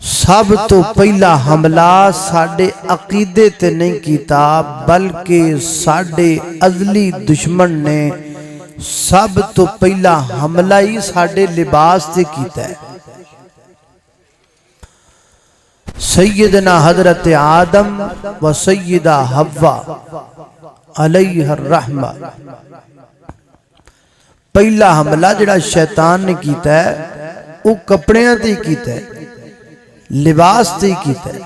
सब तो पहला हमला साडे अकीदे ते नहीं कीता, बल्कि साडे अजली दुश्मन ने सब तो पहला हमला ही साडे लिबास ते कीता है। सैयदना हजरत आदम व सैयदा हव्वा अलैहिर रहमा, पहला हमला जिहड़ा शैतान ने कीता है वो कपड़ियां ते कीता है, लिबास ते कीता है।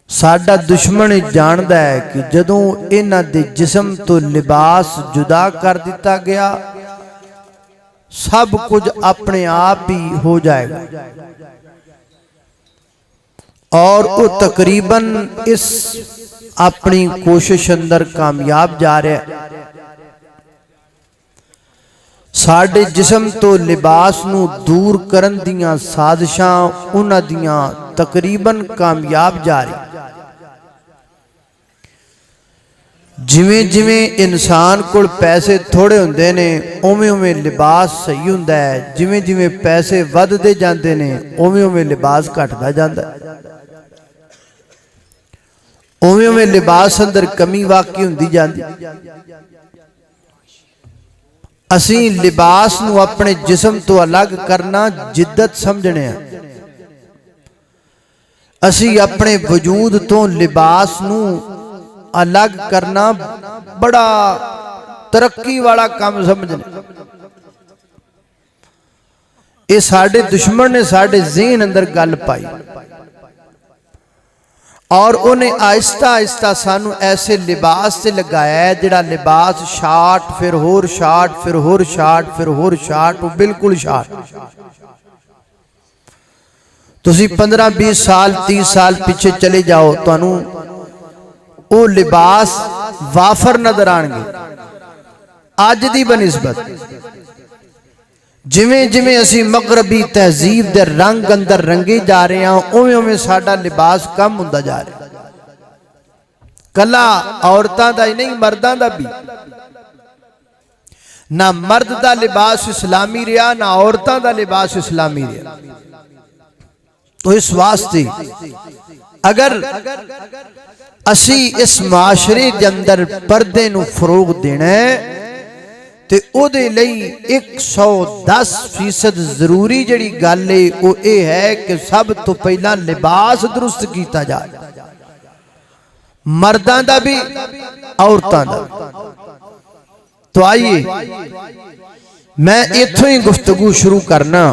साडा दुश्मन जानदा है कि जदों इन्हां दे जिस्म तो लिबास जुदा कर दिता गया, सब कुछ अपने आप ही हो जाएगा और वो तकरीबन इस अपनी कोशिश अंदर कामयाब जा रहा है। साडे जिस्म तो लिबास नूं दूर करन दियां साजिशां उन्हां दियां तकरीबन कामयाब जा रही। जिवें जिवें इंसान कोल पैसे थोड़े हुंदे ने उवें उवें लिबास सही हुंदा है, जिवें जिवें पैसे वधदे जांदे ने उवें उवें लिबास घटदा जांदा है, उवें उवें लिबास अंदर कमी वाकई हुंदी जांदी। असी लिबास नूं अपने जिस्म तो अलग करना जिद्दत समझने हैं। असी अपने वजूद तो लिबास नूं अलग करना बड़ा तरक्की वाला काम समझने। ये साडे दुश्मन ने साडे ज़हन अंदर गल पाई और उन्हें आहिस्ता आहिस्ता सानू ऐसे लिबास से लगाया है जिहड़ा लिबास शार्ट फिर होर शार्ट फिर होर शार्ट फिर होर शार्ट, वो बिल्कुल शार्ट। तुसी 15-20 साल 30 साल पीछे चले जाओ, तुहानू वो लिबास वाफर नजर आएंगे अज दी बनिस्बत। जिमें जिमें असी मगरबी तहजीब दे रंग अंदर रंगे जा रहे हैं, उवें उवें साडा लिबास कम हुंदा जा रहा है। कला औरतां दा ही नहीं, मर्दां दा भी। ना मर्द दा लिबास इस्लामी रहा, ना औरतां दा लिबास इस्लामी रहा। तो इस वास्ते अगर असी इस माशरे के अंदर पर्दे नूं फरोग देना है ते ओदे लई 110% जरूरी जड़ी गल है वो ये है कि सब तो पहला लिबास दुरुस्त किया जाए, मर्दां दा भी औरतां दा। तो आइए मैं इत्थों ही गुफ्तगू शुरू करना,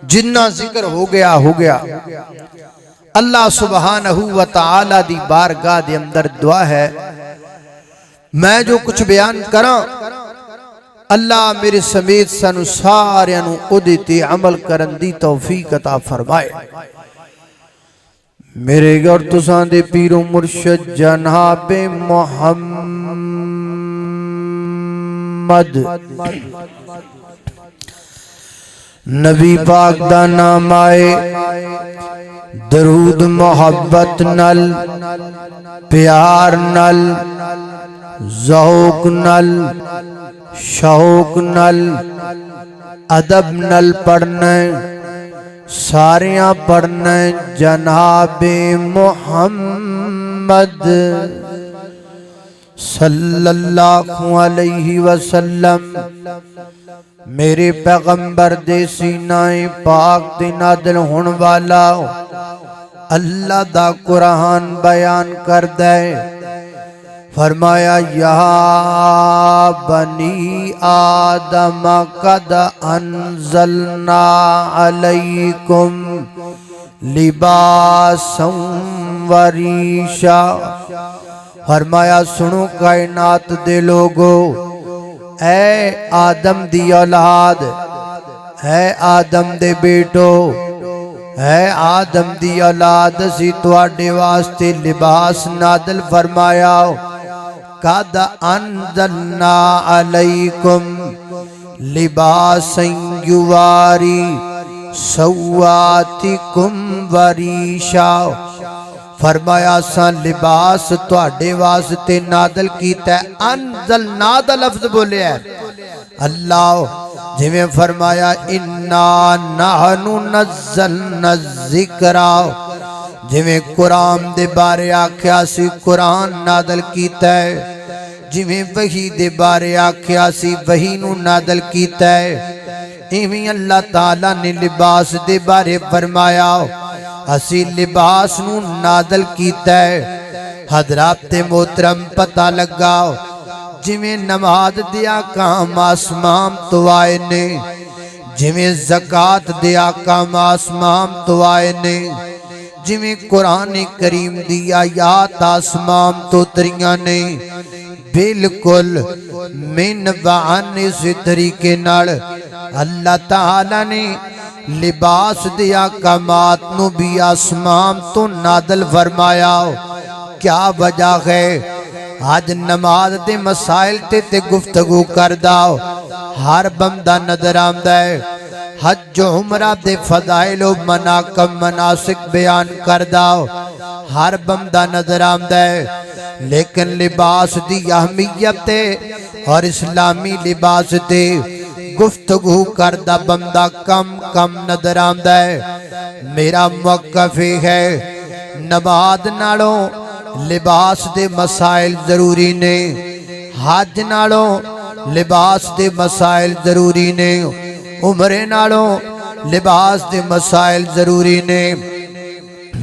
जिन्ना जिक्र हो गया। अल्लाह सुबहानहू व तआला दी बारगाह दे अंदर दुआ है, मैं जो कुछ बयान करा अल्लाह मेरे समेत सानू सारियां नू उहदे ते अमल करन दी तौफीक अता फरमाए। मेरे और तुसां दे पीरो मुर्शद जनाबे मुहम्मद नबी पाक दा नाम आए, दरूद मोहब्बत नल प्यार नल ज़ौक़ नल शौक नल अदब नल पढ़ने सारियां पढ़ने जनाबे मुहम्मद सल्लल्लाहु अलैहि वसल्लम। मेरे पैगंबर दे सीनाए पाक ते नाज़िल होने वाला अल्लाह दा कुरान बयान कर दे। फरमाया या बनी आदम कद अंज़लना अलैकुम लिबासं वरीशा। फरमाया सुनो कायनात दे लोगो, ऐ आदम दी औलाद, है आदम दे बेटो, है आदम दी औलाद, असी तुहाडे वास्ते लिबास नादल फरमाया। कद अंज़लना अलैकुम लिबासन युवारी सौआतिकुम वरीशा। फरमाया सा लिबास तुहाडे वास्ते नादल कीता। अंज़लना दा लफ्ज बोलिया, अल्लाह जिवें फरमाया इन्ना नहनु नज़्ज़लना ज़िक्रा, जिवें कुरान दे बारे आख्या सी कुरान नादल कीता है, जिवें वही दे बारे आख्या सी वही नू नादल कीता है, इवें अल्लाह ताला ने लिबास दे बारे फरमाया असी लिबास नू नादल कीता है। हजरात मोहतरम पता लगा जिवें नमाज दे आकाम आसमान तो आए ने, जिवें ज़कात दे आकाम आसमान तो आए ने, जिवें कुरान करीम दी आयात आसमान तो उतरियां ने, बिल्कुल मिन वान इस तरीके नाल अल्लाह ताला ने लिबास दे आकामात नू भी आसमान तो नादल फरमाया। क्या वजह है? आज नमाज दे मसाइल ते गुफ्तगू करदा हर बंदा नजर आंदा है, हज उमरा दे फदाइल मनाकब मनासिक बयान करदा हर बंदा नजर आंदा है, लेकिन लिबास दी अहमियत और इस्लामी लिबास दे गुफ्तगू करदा बंदा कम कम नजर आंदा है। मेरा मौक़िफ़ है नमाज नालों लिबास दे मसाइल जरूरी ने, हज नालों लिबास दे मसाइल जरूरी ने, उमरे नालों लिबास दे मसाइल जरूरी ने।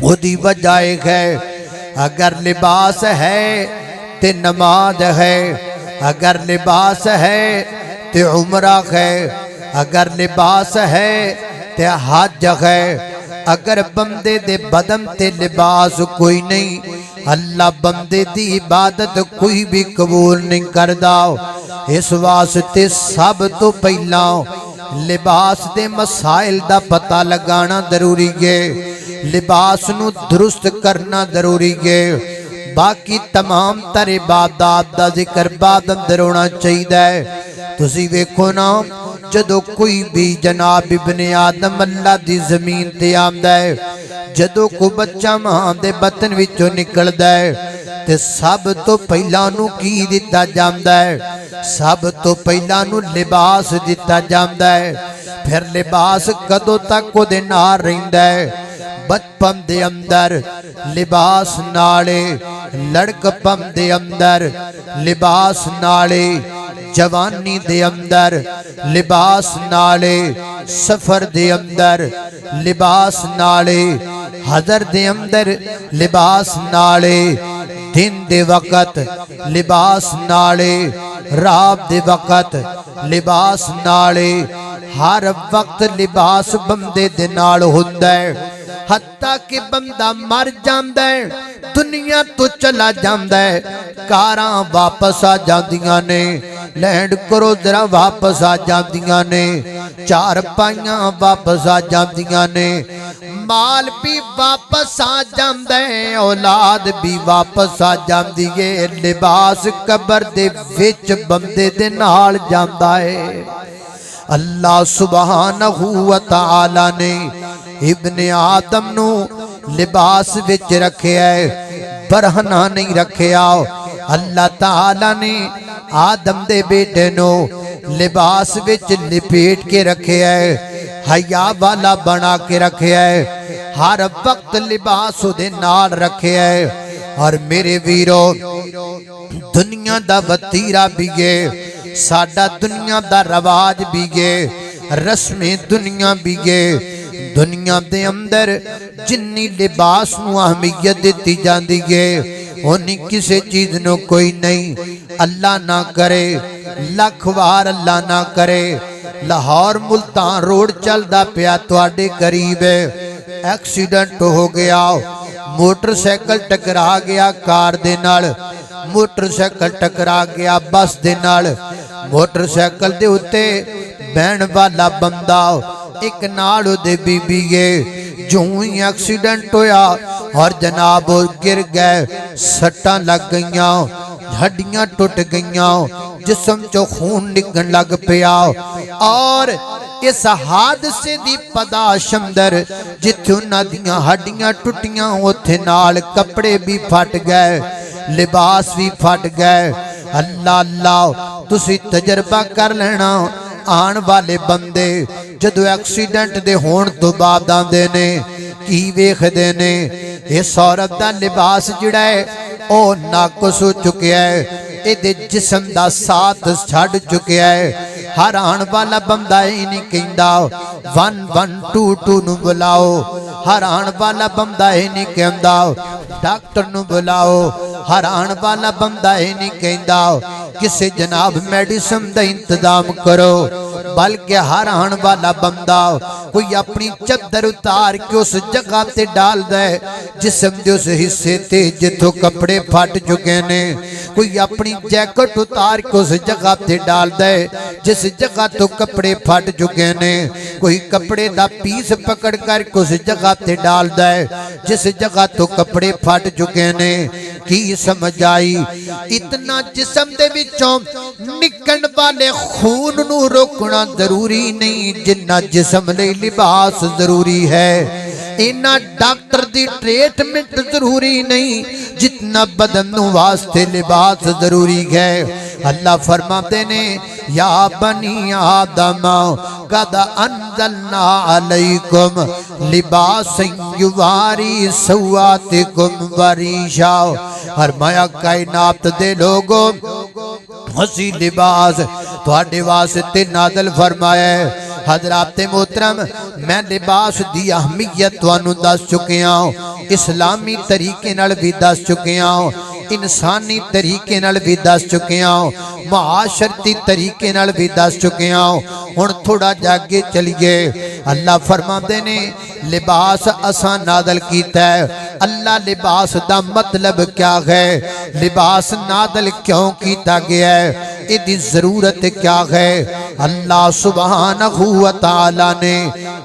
ओदी वजह है अगर लिबास है ते नमाज है, अगर लिबास है ते उमरा है, अगर लिबास है ते हज है। अगर बंदे दे बदन ते लिबास कोई नहीं, अल्लाह बंदे दी इबादत कोई भी कबूल नहीं करदा। इस वास्ते सब तो पहला लिबास दे मसाइल दा पता लगाना जरूरी है, लिबास नू दुरुस्त करना जरूरी है। बाकी तमाम तर इबादत दा जिक्र बाद अंदर होना चाहिए। तुसी वेखो ना जदों कोई भी जनाब इब्ने आदम अल्लाह दी जमीन ते आंदा है, जदों को बच्चा मां दे बतन विचों निकलदा है ते सब तो पहला नू की दिता जांदा है? सब तो पहला नू लिबास दिता जांदा है। फिर लिबास कदों तक ओदे नाल रहिंदा है? बचपन दे अंदर लिबास नाले, लड़कपन दे अंदर लिबास नाले, जवानी दे अंदर लिबास नाले, सफर दे अंदर लिबास नाले, हजर दे अंदर लिबास नाले, दिन दे वक़्त लिबास नाले, रात दे वक़्त लिबास नाले। हर वक्त लिबास बंदे दे नाल हुंदा है। हत्ता कि बंदा मर जांदा है, दुनिया तो चला जांदा है, कारां वापस आ जांदियां ने, लैंड क्रूज़र वापस आ जांदियां ने, चार पाइयां वापस आ जांदियां ने, माल भी वापस आ जांदा है, औलाद भी वापस आ जांदी है। लिबास कबर दे विच बंदे दे नाल जांदा है। अल्लाह सुबहानहू व तआला ने इब्ने आदम नू लिबास विच रखिया है, बरहना नहीं रखिया। अल्लाह ताला ने आदम दे बेटे नो लिबास विच लिपेट के रखिया है, हया वाला बना के रखिया है, हर वक्त लिबास उदे नाल रखिया है। और मेरे वीरो दुनिया दा वतीरा भी है, साडा दुनिया दा रवाज भी है, रस्में दुनिया भी है। दुनिया दे अंदर जिन्नी लिबास नू अहमियत दी जाती है, उन्नी किसी चीज नो कोई नहीं। अल्लाह ना करे, लख वार अल्लाह ना करे, लाहौर मुल्तान रोड चलदा पिया तुहाडे करीब एक्सीडेंट हो गया, मोटरसाइकिल टकरा गया कार दे नाल, मोटरसाइकिल टकरा गया बस दे नाल, मोटरसाइकिल दे उत्ते बैण वाला बंदा एक नाल उहदे बीबी है। जो ही एक्सीडेंट होया और जनाब गिर गए, सट्टां लग गईयां, हड्डियां टुट गईयां, जिस्म चो खून निकलण लग पिया। और इस हादसे दी पदाश अंदर जिथे उन्हां दीयां हड्डियां टुटियां, उत्थे नाल कपड़े भी फट गए, लिबास भी फट गए। अल्लाह अल्लाह तुसी तजर्बा कर लेना आने वाले बंदे जदों एक्सीडेंट दे होण तो बाद आंदे ने की वेखदे ने इस औरत दा लिबास जिहड़ा है ओ नाकुस हो चुकिया है, इहदे जिस्म दा साथ छड़ चुकिया है। हर आने वाला बंदा ही नहीं कहंदा 1122 नूं बुलाओ, हर आने वाला बंदा ही नहीं कहंदा डॉक्टर नूं बुलाओ, हर आने वाला बंदा ही नहीं कहंदा किसी जनाब मेडिसिन का इंतजाम करो, बल्कि हर आने वाला बंदा कोई अपनी चद्दर उतार के उस जगह ते डाल दे जिस्म के उस हिस्से ते जिथों कपड़े फट चुके ने, कोई अपनी जैकेट उतार के उस जगह ते डाल दे जिस जगह तो कपड़े फट चुके ने, कोई कपड़े का पीस पकड़ कर उस जगह ते डाल दे जिस जगह तो कपड़े फट चुके ने। की समझ आई? इतना जिस्म दे विचों निकलण वाले खून नूं रोकना जरूरी नहीं जिन्ना जिस्म लई लिबास जरूरी है। इन्ना डॉक्टर दी ट्रीटमेंट जरूरी नहीं जितना बदन वास्ते लिबास जरूरी है। अल्लाह फरमाते ने या बनी आदम कद अंज़लना अलैकुम लिबासन युवारी सौआतिकुम वरीशा। फरमाया कायनात दे लोगों हसी लिबास तुहाडे वास्ते नाज़िल फरमाया। हज़रात मोहतरम मैं लिबास की अहमियत तुहानू दस चुकिया, इस्लामी तरीके नाल भी दस चुकिया, इंसानी तरीके नाल भी दस चुकिया, मुआशरती तरीके नाल भी दस चुकिया। हुण थोड़ा जागे चलिए। अल्लाह फरमाते ने लिबास असा नादल कीता है। अल्लाह लिबास दा मतलब क्या है, लिबास नादल क्यों किया गया है, इदी जरूरत क्या है। अल्लाह सुब्हानहू व तआला ने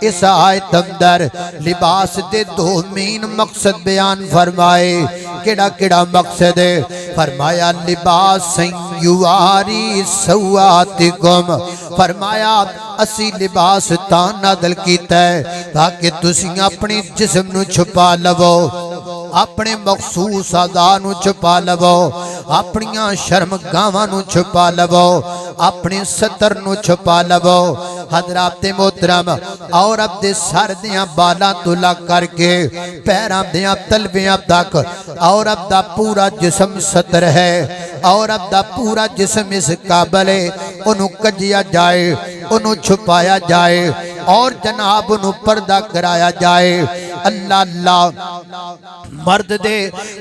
इस आयत अंदर लिबास दे दो मेन मकसद बयान फरमाए। केड़ा केड़ा मकसद है? फरमाया लिबास युवारी सौआतिकुम। फरमाया असी लिबास तां नादल कीता है ताकि तुसी अपने जिस्म नू छुपा लवो, अपने मखसूस अज़ा नू छुपा लवो, अपनियां शर्मगावां नू छुपा लवो, अपने सतर नू छुपा लवो। हज़रात मोहतरम औरत दे सर दियां बालां तो लग करके पैरां दियां तलवियां तक औरत दा पूरा जिस्म सतर है। औरत दा पूरा जिस्म इस काबल है उन्हों कजिया जाए, उन्हों छुपाया जाए और जनाब उन्हों पर्दा कराया जाए। अल्लाह अल्लाह मर्द दे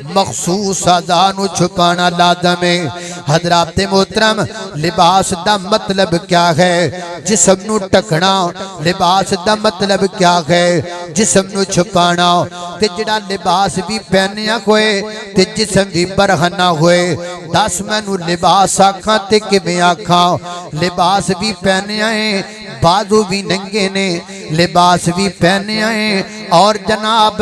मखसूस अज़ा नू छुपाना लाज़म है। हज़रात मोहतरम लिबास दा मतलब क्या है? जिस्म नू ढकना। लिबास दा मतलब क्या है? जिस्म नू छुपाना। ते जिहड़ा लिबास भी पहनिया होए ते जिस्म भी बरहना होए, दस मैनू लिबास आखां ते किवें आखां? लिबास भी पहनिया है, बाजू भी नंगे ने, लिबास भी पहने आए और जनाब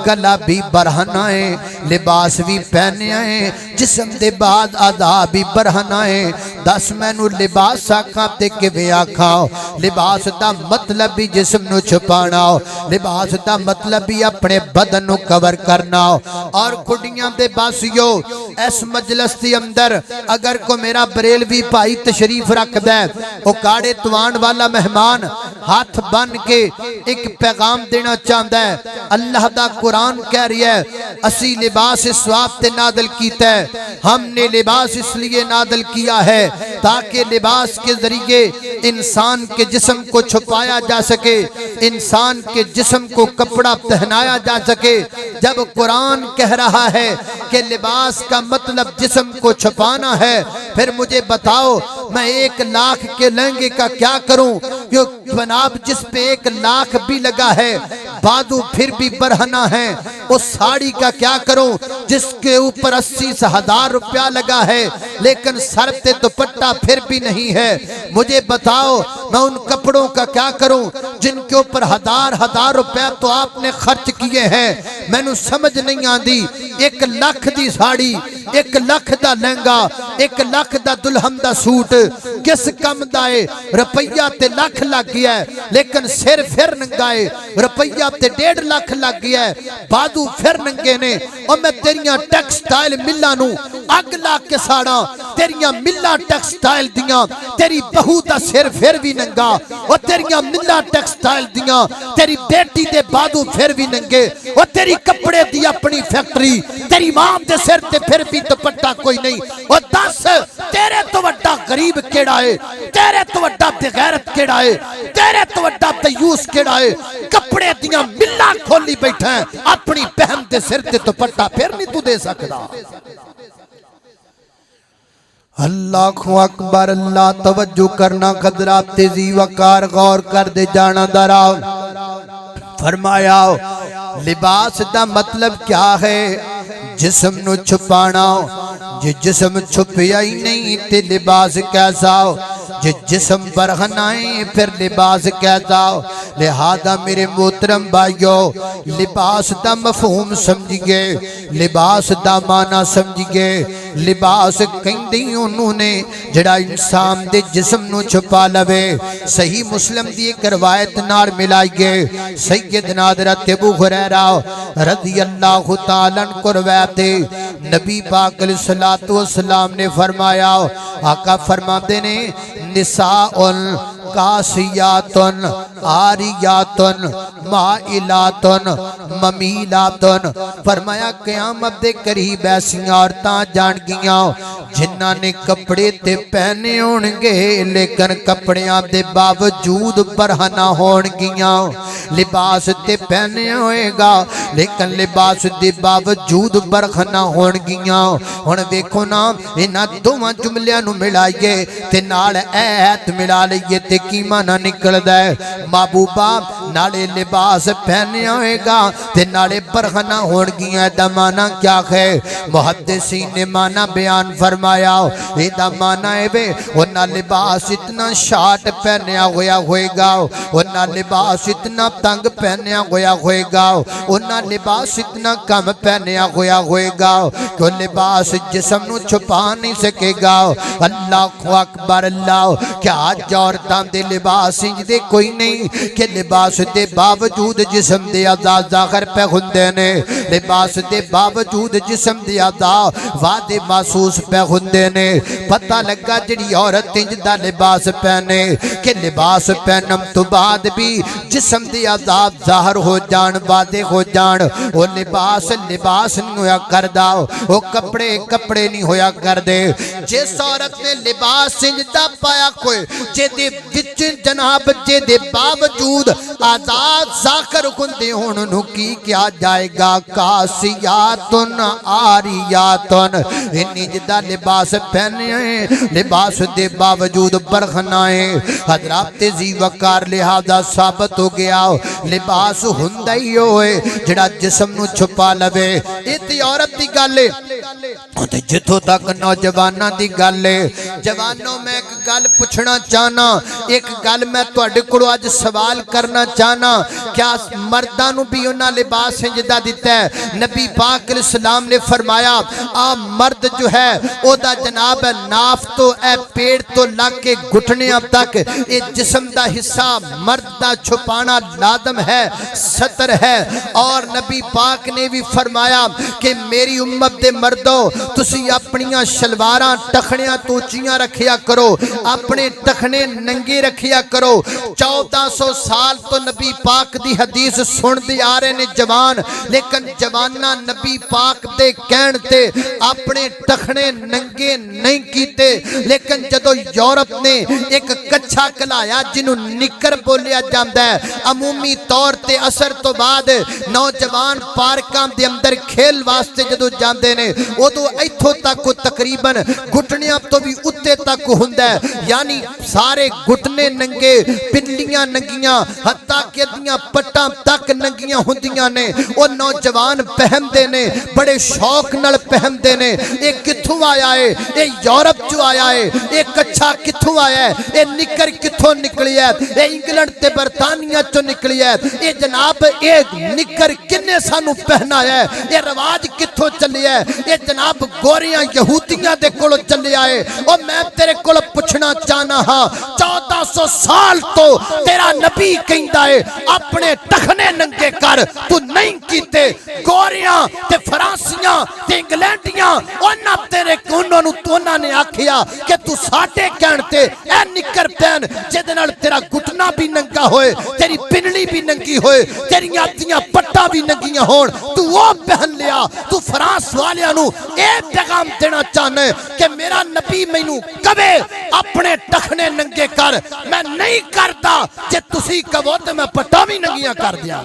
गला भी बरहना है, लिबास भी पहने आए जिस्म दे बाद आधा भी बरहना है। दस मैनू लिबास आखा ते किवें आखा? लिबास दा मतलब भी जिस्म नू छुपाना, लिबास दा मतलब भी अपने बदन नू कवर करना। और कुड़ियां दे बासियो इस मजलिस के अंदर अगर को मेरा बरेलवी भाई तशरीफ रखदा है, वो काड़े तवान वाला मेहमान हाथ बन के एक पैगाम देना चाहता है। अल्लाह दा कुरान कह रही है असी लिबास इस वास्ते नादल कीता है, हमने लिबास इसलिए नादल किया है ताकि लिबास के जरिए इंसान के जिस्म को छुपाया जा सके, इंसान के जिस्म को कपड़ा पहनाया जा सके। जब कुरान कह रहा है कि लिबास का मतलब जिस्म को छुपाना है, फिर मुझे बताओ मैं 1 लाख के लहंगे का क्या करूं? क्यों जनाब जिस पे 1 लाख भी लगा है बाजू फिर भी बरहना है, उस साड़ी का क्या करूं जिसके ऊपर 80,000 रुपया लगा है लेकिन सर पे दुपट्टा फिर भी नहीं है? मुझे बताओ मैं उन कपड़ों का क्या करूं जिनके ऊपर हजार रुपया तो आपने खर्च किए हैं? मैनू समझ नहीं आती। 1 लाख दी साड़ी, 1 लाख दा लहंगा, 1 लाख दा दुल्हन दा सूट किस कम दा है? रुपया ते लाख लग गया है लेकिन सिर फिर नंगा है, रुपया ते 1.5 लाख लग गया है, बाजू फिर नंगे ने। और मैं तेरिया टैक्सटाइल मिल्लां नू अग ला के साड़ा, तेरिया मिल्लां टैक्सटाइल दियां, तेरी बहू दा सिर फिर भी नंगा, और तेरिया मिल्लां टैक्सटाइल दियां तेरी बेटी दे बाजू फिर भी नंगे, और तेरी कपड़े दी अपनी फैक्ट्री, तेरी मां दे सिर ते फिर भी दुपट्टा कोई नहीं। और दस तेरे तो वड्डा गरीब केड़ा है, तेरे तो वड्डा बेगैरत केड़ा है, तेरे तो वड्डा तयूस केड़ा है? कपड़े दियां मिल्लां खोली बैठा है, अपनी बहन दे सिर ते दुपट्टा फिर नहीं तू दे सकदा। अल्लाहु अकबर। अल्लाह तवज्जो करना, कदरा तेजी वकार गौर कर दे जाना दरा। फरमाया लिबास दा मतलब क्या है? जिस्म नु छुपाना। जे जिस्म छुपिया ही नहीं ते लिबास कैसा हो? जे जिस्म बरहनाए फिर लिबास कैसा हो? लिहाजा मेरे मोहतरम भाइयों, लिबास दा मफहूम समझिए, लिबास दा माना समझिए। लिबास कहंदे उन्होंने जड़ा इंसान दे जिस्म नु छुपा लवे। सही मुस्लिम दी एक रवायत नाल मिलाइए। सैयदना हज़रत अबू हुरैरा रज़ियल्लाहु ताला अन्हु रवायत है, नबी पाक अलैहिस्सलातु वस्सलाम ने फरमाया, आका फरमाते ने, निसाउन कासियातुन आरियातुन माइलातुन ममीलातुन। फरमाया क़यामत दे करीब ऐसियां औरतां जान गियां जिन्हां ने कपड़े ते पहने होणगे लेकिन कपड़ियां दे बावजूद बरहना होणगियां। लिबास ते पहने होएगा लेकिन लिबास दे बावजूद बरहना होणगियां। हुण वेखो ना, इन्हां दोवां जुमलियां नूं मिलाइए ते नाल ऐत मिला लईए ते की माना निकलदा है? महबूबा नाले लिबास पहने होएगा ते नाले बरहना होणगियां। दा माना क्या है? मुहद्दिसीन ने माना बयान फरमाया, एदा माना है वे उन्हां लिबास इतना शार्ट पहनिया होया होएगा, उन्हां लिबास इतना तंग पहनिया होया होएगा, उन्हां लिबास इतना कम पहनिया होया होएगा कि लिबास जिस्म नूं छुपा नहीं सकेगा। अल्लाहु अकबर। अल्लाह क्या अज औरतां दे लिबास इंजदे कोई नहीं कि लिबास दे बावजूद जिस्म दे अज़ा ज़ाहिर पे हुंदे ने, लिबास दे बावजूद जिस्म दे अज़ा वादे महसूस पे हुंदे ने। पता लगा जिहड़ी औरत इंजदा लिबास पहने कि लिबास पहनन तो बाद भी जिस्म दे अज़ा ज़ाहिर हो जान, वादे हो जान, वो लिबास लिबास नहीं होया करदा, वो कपड़े कपड़े नहीं होया करदे। जिस औरत ने लिबास इंजदा पाया कोई जेदे विच जनाब जेदे बावजूद आजाद ज़ाहिर हुंदे होण नूं की क्या जाएगा? कासियातुन आरियातुन। इन्नी जिदा लिबास पहने लिबास दे बावजूद बरखनाए। हज़रात जी वकार लिहाजा साबित हो गया लिबास हुंदा ही होए जिहड़ा जिस्म नूं छुपा लवे। इस औरत दी गल है, जिथों तक नौजवानां दी गल है, जवानों मैं एक गल पूछना चाहना, एक गल मैं तुहाडे कोलों अज सवाल करना चाहना, क्या मर्दां नूं भी उन्हां लिबास इंजदा दिता है? नबी पाक अलैहिस्सलाम ने फरमाया, आ मर्द जो है ओदा जनाब नाफ तो ए पेड़ तो लग के घुटनियां तक ये जिस्म दा हिस्सा मर्द दा छुपाना लाजम है, सतर है। और नबी पाक ने भी फरमाया कि मेरी उम्मत दे मर्दो तुसी अपनियां शलवारां टखनियां तो उच्चियां रखिया करो, अपने टखने नंगे रखिया करो। 1400 साल तो नबी पाक दी हदीस सुनते आ रहे ने जवान, लेकिन जवाना नबी पाक दे कहण ते अपने टखने नंगे नहीं कीते। लेकिन जदों यूरोप ने एक कच्छा कलाया जिन्हों निकर बोलिया जाता है, अमूमी तौर ते असर तो बाद नौजवान पार्कां दे अंदर खेल वास्ते जदों जाते ने उदों इत्थों तक तकरीबन घुटनियां तो भी उत्ते तक हुंदा है, यानी सारे घुटने नंगे, पिल्लियां नंगियां, हत्ता कि दियां पट्टां तक नंगियां हुंदियां ने। वो नौजवान पहनते ने, बड़े शौक नाल पहनते ने। ये कित्थों आया है? ये यूरोप चो आया है। ये कच्छा कित्थों आया है? ये निकर कित्थों निकली है? ये इंग्लैंड ते बरतानिया चो निकली है। ये जनाब ये निकर किन किन्ने सानू पहनाया है, ये रिवाज कित्थों चलिया है, ये जनाब गोरियां यहूदियां दे कोलों चलिया है। और मैं तेरे कोलों पुछना चाहना हाँ, 1400 साल तो तेरा नबी कहंदा है अपने टखने नंगे कर, तू नहीं कीते। गोरियां ते फरांसियां ते इंग्लैंडियां उन्हां तेरे उन्हां तोना ने आखिया कि तू साडे कहण ते ए निकर पहन जिहदे नाल तेरा घुटना भी नंगा होए, तेरी पिनड़ी भी नंगी होए, तेरियां अद्धियां पट्टां भी नंगियां होण, तू वो पहन लिया। तू फ्रांस वालियां नू ए पैगाम देना चाहना है कि मेरा नबी मैनू कवे अपने टखने नंगे कर, मैं नहीं करता। जे तुसी कहो ते मैं पट्टां भी नंगियां कर दियां।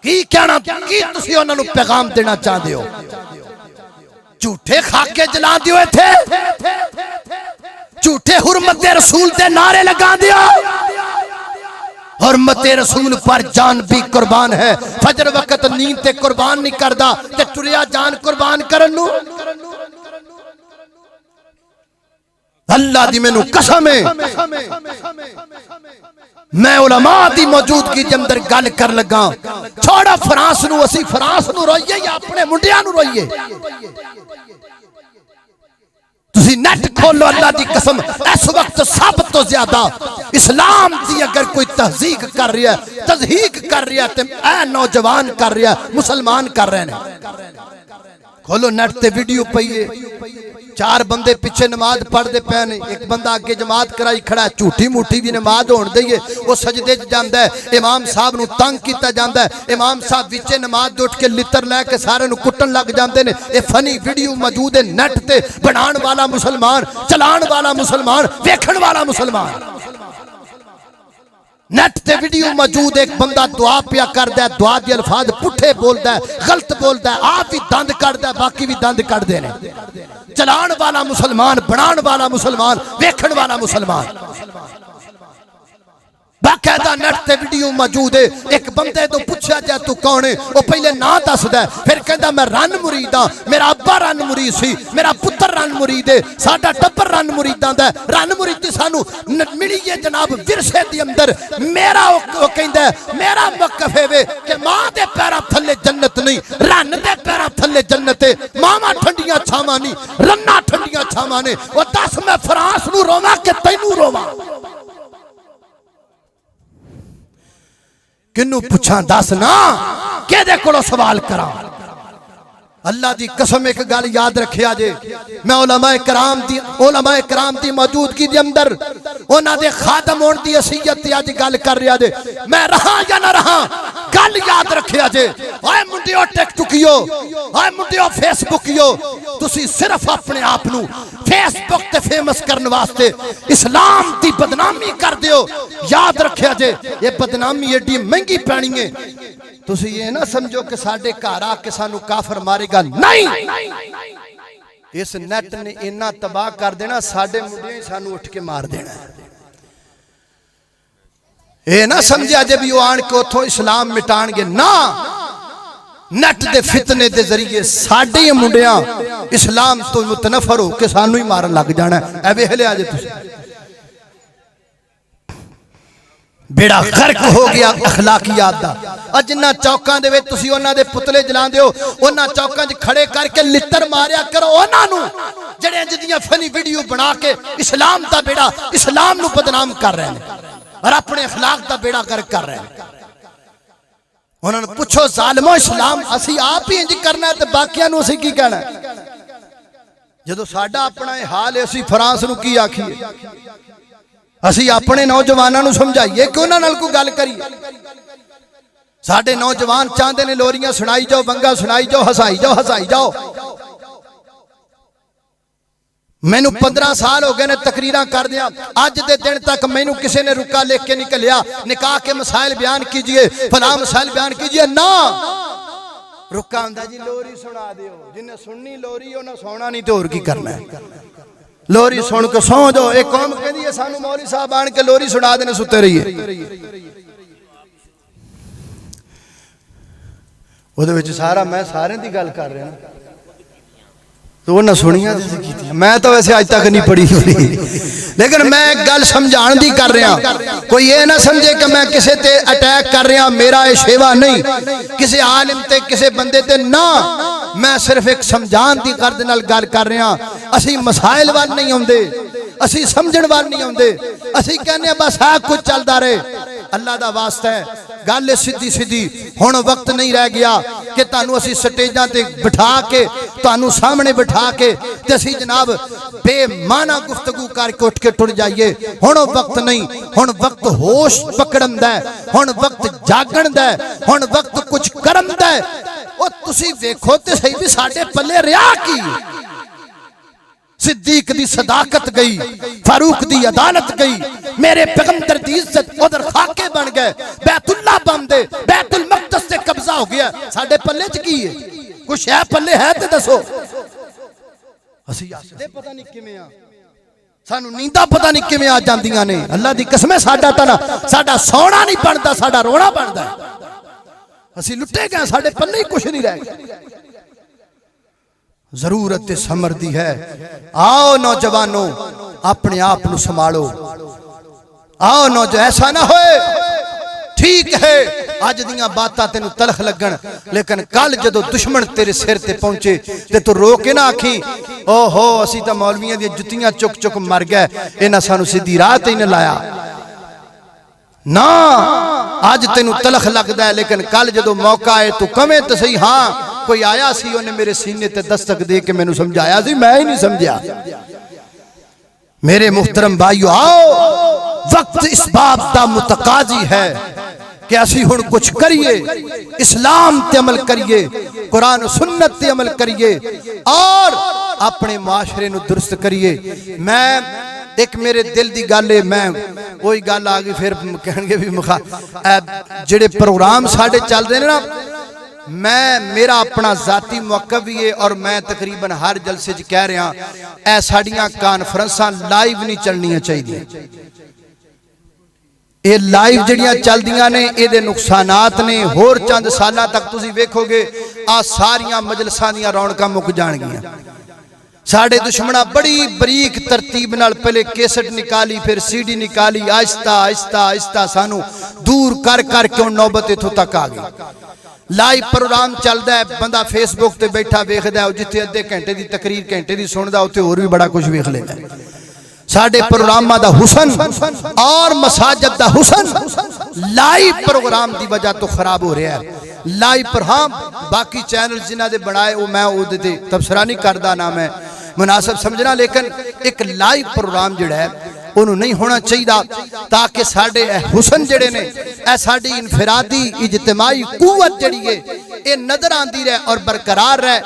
की कहना की तुसी उन्हां नू पैगाम देना चाहते हो? झूठे खाके जला दियो, इत्थे झूठे हुर्मते रसूल दे नारे लगा दियो। हुर्मते रसूल पर जान भी कुर्बान है, फजर वक्त नींद ते कुर्बान नहीं करदा ते टुरिया जान कुर्बान करन नू। अल्लाह दी मैनू कसम है, मैं उलमा दी मौजूदगी दे अंदर गल कर लगा। छोड़ा फ्रांस नू, असी फ्रांस नू रोइए या अपने मुंडियां नू रोइए? तुसी नेट खोलो, अल्लाह दी कसम इस वक्त सब तो ज्यादा इस्लाम दी अगर कोई तहजीक कर रहा है, तजहीक कर रहा है, तो ऐ नौजवान कर रहा है, मुसलमान कर रहे हैं। खोलो नेट ते वीडियो पईए, 4 बंदे पीछे नमाज पढ़ते पे ने, एक बंदा आगे जमात कराई खड़ा है, झूठी मूठी भी नमाज होने दईए, वो सजदे च जांदा है, इमाम साहब नू तंग किया जाता है, इमाम साहब विचे नमाज उठ के लितर लैके सारे कुटन लग जाते हैं। ये फनी वीडियो मौजूद है नेट ते, बनाने वाला मुसलमान, चलाने वाला मुसलमान, वेखण वाला मुसलमान। नेट ते वीडियो मौजूद, एक बंदा दुआ पिया करदा है, दुआ दे अल्फाज पुठे बोलदा है, गलत बोलदा है, आप भी दंद कढ़दा है, बाकी भी दंद कढ़दे ने। चलान वाला मुसलमान, बनाने वाला मुसलमान, वेखण वाला मुसलमान। बाकायदा नेट ते वीडियो मौजूद है। एक बंदे तो पूछा जाए तू कौन है, वो पहले ना दसदा, फिर कहता मैं रन मुरीद हाँ, मेरा अब्बा रन मुरीद सी, मेरा पुत्र रन मुरीद है, साडा टब्बर रन मुरीदां दा। रन मुरीदी सानू मिली है जनाब विरसे दे अंदर। मेरा वो कहंदा मेरा वक्फ है वे कि मां दे पैरां थल्ले जन्नत नहीं, रन दे पैरां थल्ले जन्नत है। मावां ठंडियां छावां नहीं, रन्ना ठंडियां छावां ने। वो दस मैं फ्रांस नू रोवां कि तैनू रोवां? किन्नू पुछां दस ना, केदे कोलों सवाल करा? अल्लाह दी कसम एक गल याद रखिया जे, मैं उलमाए कराम दी मौजूदगी दे अंदर उन्हां दे खादम होण दी हसीयत ते अज गल कर रहा जे। मैं रहा या ना रहा, गल याद रखिया जे। हाय मुंडियो टिकटुकियो, हाय मुंडियो फेसबुकियो, तुसी सिर्फ अपने आप नू फेसबुक ते फेमस करने वास्ते इस्लाम दी बदनामी कर दियो। याद रखिया जे, ये बदनामी एडी महंगी पैनी है। तुसी ये ना समझो कि साडे घर आके सानू काफर मारेगा, नहीं। इस नेट ने इन्ना तबाह कर देना, साडे मुंडे सानू उठ के मार देना। ये ना समझा जे भी वो आन के उथों इस्लाम मिटाणगे, ना। नेट दे फितने दे जरिए साडे मुंडियां इस्लाम तो मुतनफर हो के सानू ही मारन लग जाना। ऐ वेख लिया जे तुसी, बेड़ा गर्क हो गया अखलाकियात दा। जिन्ना चौकां दे विच तुसी उन्हां दे पुतले जलांदे हो, उन्हां चौकां 'च खड़े करके लित्तर मारिया करो उन्हां नू जिहड़े जिहदियां फनी वीडियो बना के इस्लाम दा बेड़ा, इस्लाम नू बदनाम कर रहे हैं और अपने अखलाक दा बेड़ा गर्क कर रहे हैं। उन्हां नू पुछो जालिमो, इस्लाम असी आप ही इंज करना है ते बाकियां नू असी की कहना? जदों साडा अपना ये हाल है, असी फ्रांस नू की आखीए? असी अपने नौजवानों नू समझाइए कि उन्हां नाल कोई गल करिए। साडे नौजवान चाहते ने लोरियां सुनाई जाओ, वंगा सुनाई जाओ, हसाई जाओ, हसाई जाओ। मैनू 15 साल हो गए ने तकरीरां कर दिया, अज दे दिन तक मैनू किसी ने रुका लिख के नहीं घलिया, निकाह के मसाइल बयान कीजिए, फलां मसाइल बयान कीजिए, ना। रुका आंदा जी लोरी सुना दियो, जिन्हें सुननी लोरी उन्हें सोना नहीं तो होर की करना है। लोरी सुन के सौ जाओ। एक कौम कहती है सानू मौलवी साहब आन के लोरी सुना देने, सुते रहिए। ਉਹਦੇ ਵਿੱਚ सारा मैं सारे की गल कर रहा तो उन्हें सुनिया मैं तो वैसे अज तक नहीं पढ़ी होनी। लेकिन मैं एक गल समझाण दी कर रहा, कोई ये ना समझे कि मैं किसी ते अटैक कर रहा, मेरा ये शेवा नहीं किसी आलिम ते किसी बंदे ते ना, मैं सिर्फ एक समझाण दी कर दे नाल गल कर रहा। असी मसाइल वाल नहीं आउंदे, असी समझण वाल नहीं आउंदे, असी कहने बस आ कुछ चलदा रहे। अल्लाह दा वास्ता है गल सीधी सीधी, हुण वक्त नहीं रह गया कि तुहानू असी स्टेजां ते बिठा के तुहानू सामने बिठा के ते असी जनाब बेमाना गुफ्तगू करके उठ के टुर जाइए। हुण वक्त नहीं, हुण वक्त होश पकड़न दा है, हुण वक्त जागण दा है, हुण वक्त कुछ करन दा है। ओ तुसी देखो ते सही भी साडे पल्ले रिया की, सिद्दीक दी सदाकत गई, फारूक दी अदालत गई, मेरे पैगंबर दी इज्जत उधर खाके बन गए, बैतुल्लाह बन दे, बैतुल मक़दस से कब्जा हो गया। साडे पल्ले च की है? कुछ है पल्ले है ते दसो। असी हसदे पता नहीं किवें आ, सानू नींदा पता नहीं किवें आ जांदियां ने। अल्लाह दी कसम है साडा तना साडा सोना नहीं बनदा, साडा रोना बनदा। असी लुटे गए, साडे पल्ले ही कुछ नहीं रह गया। जरूरत समर दी है। आओ नौजवानों अपने आप को संभालो, आओ नौजवान ऐसा ना होए। ठीक है अज दियां बातां तेनू तलख लगन, लेकिन कल जदों दुश्मन तेरे सिर ते पहुंचे ते तू रो के ना आखी ओहो असी तो मौलवियां दी जुत्तियां चुक चुक मर गए, इन्हां सानू सीधी राह ते नहीं लाया ना। अज तेनू तलख लगदा है, लेकिन कल जदों मौका आए तू कवें तो सही हाँ कोई आया सी उन्हें मेरे सीने ते दस्तक दे के मैनू समझाया सी, मैं ही नहीं समझा। मेरे मुहतरम भाइयों आओ वक्त इस बात दा मुतकाजी है कि असी हुण कुछ करिए, इस्लाम ते अमल करिए, कुरान सुन्नत ते अमल करिए और अपने माशरे नू दुरुस्त करिए। मैं एक मेरे दिल दी गल है, मैं वही गल आ गई फिर कहणगे भी मुखा जेड़े प्रोग्राम साडे चल रहे ना, मैं मेरा अपना जाती मौका भी है और मैं तकरीबन हर जलसे च कह रहा ऐ साड़ियां कानफ्रेंसां लाइव नहीं चलनियां चाहिए। ये लाइव जड़ियां चलदियां ने ये नुकसानात ने, होर चंद साल तक तुसीं वेखोगे आ सारियां मजलसां दियां रौनकां मुक जाणगियां। साडे दुश्मना बड़ी बरीक तरतीब नाल पहले कैसेट निकाली, फिर सीडी निकाली, आहिस्ता आहिस्ता आहिस्ता सानू दूर कर करके नौबत इत्थों तक आ गई। लाइव प्रोग्राम चलता है, बंदा फेसबुक ते बैठा वेखदा है, जिथे अद्धे घंटे की तकरीर घंटे की सुनदा उत्थे होर भी बड़ा कुछ वेख लेंदा है। साडे प्रोग्रामां दा हुसन और मसाजिद दा हुसन लाइव प्रोग्राम की वजह तो खराब हो रहा है। लाइव पर हाँ बाकी चैनल जिन्हां दे बनाए वो मैं उहदे ते तबसरा नहीं करदा, ना मैं मुनासिब समझना, लेकिन एक लाइव प्रोग्राम जिहड़ा है उन्होंने नहीं होना चाहिए ताकि साडे हुसन जड़े ने ए साडी इनफरादी इज्तिमाई कुव्वत जड़ी है ये नजर आती रहे और बरकरार रहे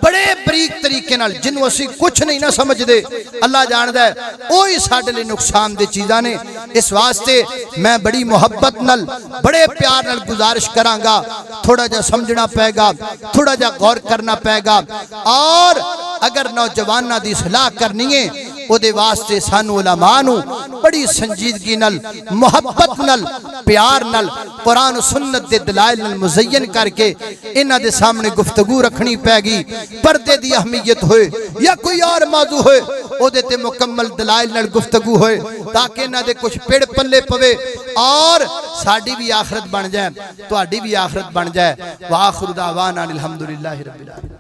बड़े बरीक तरीके नाल, जिन्हों असी कुछ नहीं ना समझते अल्लाह जानदा है, वही साडे लिए नुकसान दे चीज़ां ने। इस वास्ते मैं बड़ी मुहब्बत नाल बड़े प्यार नाल गुजारिश करांगा, थोड़ा जा समझना पेगा, थोड़ा जा गौर करना पेगा और अगर नौजवानों की सलाह करनी है उहदे वास्ते सानू उलमा नू बड़ी संजीदगी नाल मुहब्बत नाल प्यार नाल कुरान सुन्नत दे दलाइल नाल मुज़य्यन करके इन्हां दे सामने गुफ्तगू रखनी पैगी। पर्दे दी अहमियत होए या कोई और मौजू होए उहदे ते मुकम्मल दलाइल नाल गुफ्तगू होए ताकि इन्हां दे कुछ पेड़ पल्ले पवे और साडी भी आखिरत बन जाए, तुहाडी भी आखिरत बन जाए। वा आखिरु दावाना अनिल हम्दुलिल्लाहि रब्बिल आलमीन।